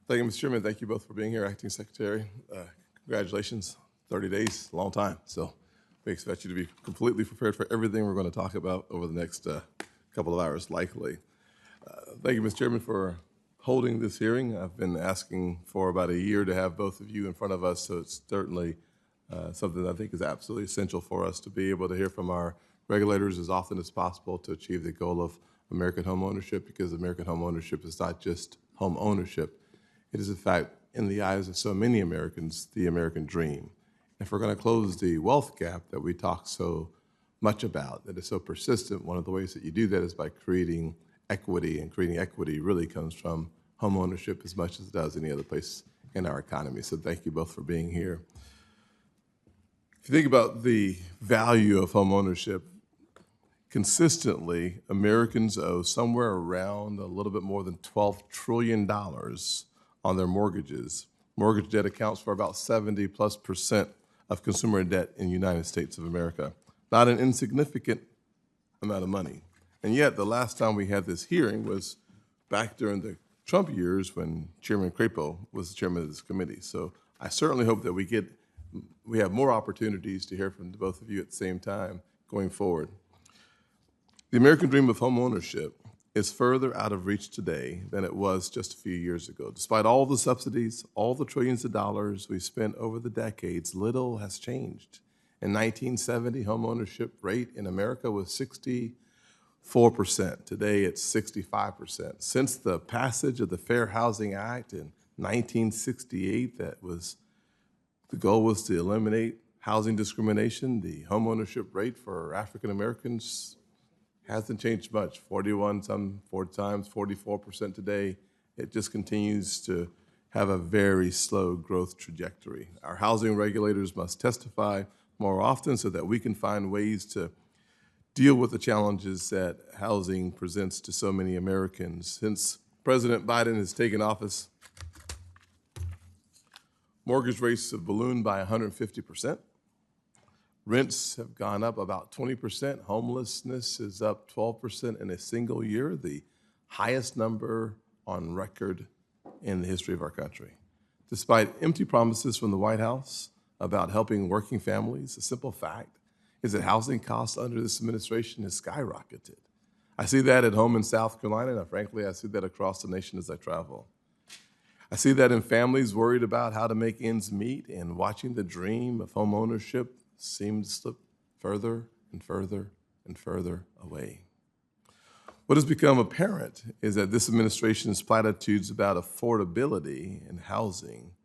Thank you, Mr. Chairman. Thank you both for being here, Acting Secretary. Congratulations, 30 days, long time. So we expect you to be completely prepared for everything we're going to talk about over the next couple of hours, likely. Thank you, Mr. Chairman, for holding this hearing. I've been asking for about a year to have both of you in front of us, so it's certainly something that I think is absolutely essential for us to be able to hear from our regulators as often as possible to achieve the goal of American home ownership, because American home ownership is not just home ownership. It is, in fact, in the eyes of so many Americans, the American dream. If we're going to close the wealth gap that we talk so much about, that is so persistent, one of the ways that you do that is by creating equity, and creating equity really comes from home ownership as much as it does any other place in our economy. So thank you both for being here. If you think about the value of home ownership, consistently, Americans owe somewhere around a little bit more than $12 trillion on their mortgages. Mortgage debt accounts for about 70+% of consumer debt in the United States of America. Not an insignificant amount of money. And yet, the last time we had this hearing was back during the Trump years when Chairman Crapo was the chairman of this committee. So I certainly hope that we have more opportunities to hear from both of you at the same time going forward. The American dream of home ownership is further out of reach today than it was just a few years ago. Despite all the subsidies, all the trillions of dollars we spent over the decades, little has changed. In 1970, home ownership rate in America was 64%. Today, it's 65%. Since the passage of the Fair Housing Act in 1968, the goal was to eliminate housing discrimination. The home ownership rate for African Americans hasn't changed much, 44% today. It just continues to have a very slow growth trajectory. Our housing regulators must testify more often so that we can find ways to deal with the challenges that housing presents to so many Americans. Since President Biden has taken office, mortgage rates have ballooned by 150%. Rents have gone up about 20%. Homelessness is up 12% in a single year, the highest number on record in the history of our country. Despite empty promises from the White House about helping working families, the simple fact is that housing costs under this administration has skyrocketed. I see that at home in South Carolina, and frankly, I see that across the nation as I travel. I see that in families worried about how to make ends meet and watching the dream of home ownership seem to slip further and further and further away. What has become apparent is that this administration's platitudes about affordability in housing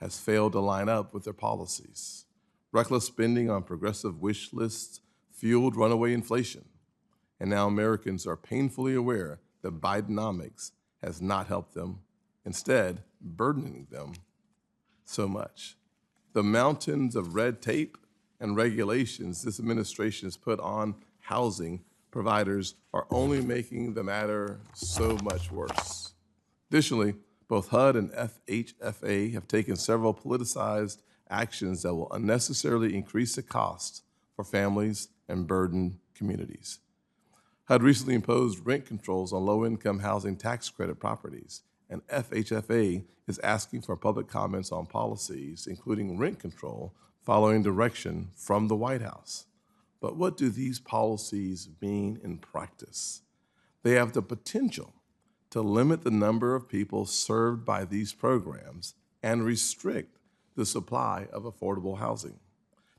has failed to line up with their policies. Reckless spending on progressive wish lists fueled runaway inflation. And now Americans are painfully aware that Bidenomics has not helped them, instead burdening them so much. The mountains of red tape and regulations this administration has put on housing providers are only making the matter so much worse. Additionally, both HUD and FHFA have taken several politicized actions that will unnecessarily increase the cost for families and burden communities. HUD recently imposed rent controls on low-income housing tax credit properties, and FHFA is asking for public comments on policies, including rent control, following direction from the White House. But what do these policies mean in practice? They have the potential to limit the number of people served by these programs and restrict the supply of affordable housing.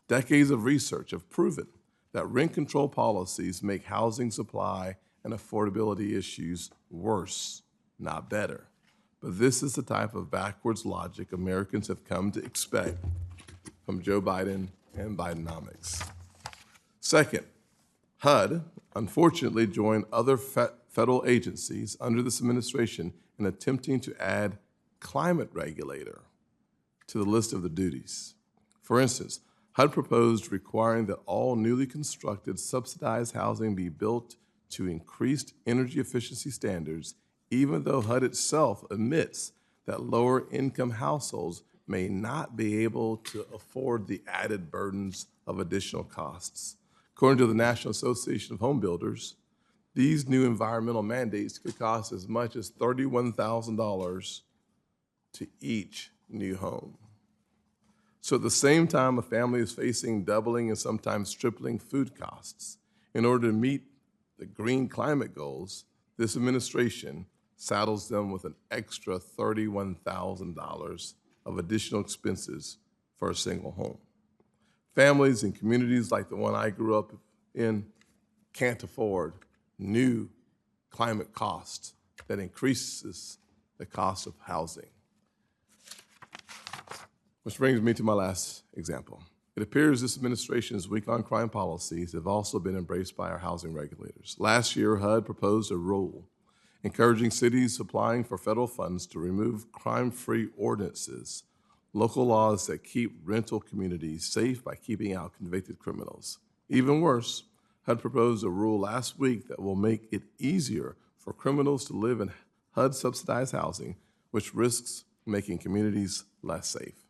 Decades of research have proven that rent control policies make housing supply and affordability issues worse, not better. But this is the type of backwards logic Americans have come to expect from Joe Biden and Bidenomics. Second, HUD unfortunately joined other federal agencies under this administration in attempting to add climate regulator to the list of the duties. For instance, HUD proposed requiring that all newly constructed subsidized housing be built to increased energy efficiency standards, even though HUD itself admits that lower income households may not be able to afford the added burdens of additional costs. According to the National Association of Home Builders, these new environmental mandates could cost as much as $31,000 to each new home. So at the same time, a family is facing doubling and sometimes tripling food costs. In order to meet the green climate goals, this administration saddles them with an extra $31,000 of additional expenses for a single home. Families in communities like the one I grew up in can't afford new climate costs that increases the cost of housing. Which brings me to my last example. It appears this administration's weak-on-crime policies have also been embraced by our housing regulators. Last year, HUD proposed a rule encouraging cities applying for federal funds to remove crime-free ordinances, local laws that keep rental communities safe by keeping out convicted criminals. Even worse, HUD proposed a rule last week that will make it easier for criminals to live in HUD-subsidized housing, which risks making communities less safe.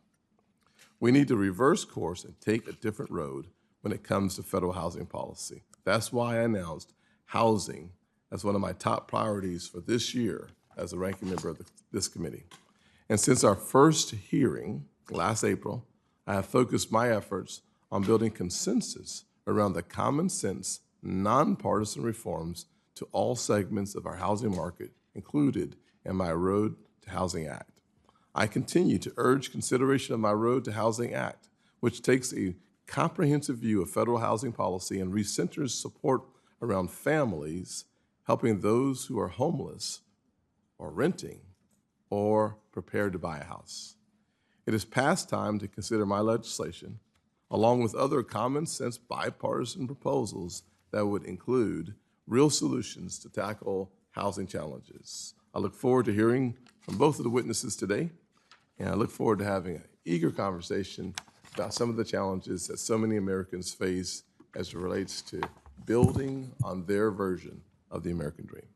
We need to reverse course and take a different road when it comes to federal housing policy. That's why I announced housing as one of my top priorities for this year as a ranking member of this committee. And since our first hearing last April, I have focused my efforts on building consensus around the common sense, nonpartisan reforms to all segments of our housing market included in my Road to Housing Act. I continue to urge consideration of my Road to Housing Act, which takes a comprehensive view of federal housing policy and recenters support around families, helping those who are homeless or renting or prepared to buy a house. It is past time to consider my legislation, along with other common sense bipartisan proposals that would include real solutions to tackle housing challenges. I look forward to hearing from both of the witnesses today, and I look forward to having an eager conversation about some of the challenges that so many Americans face as it relates to building on their version of the American dream.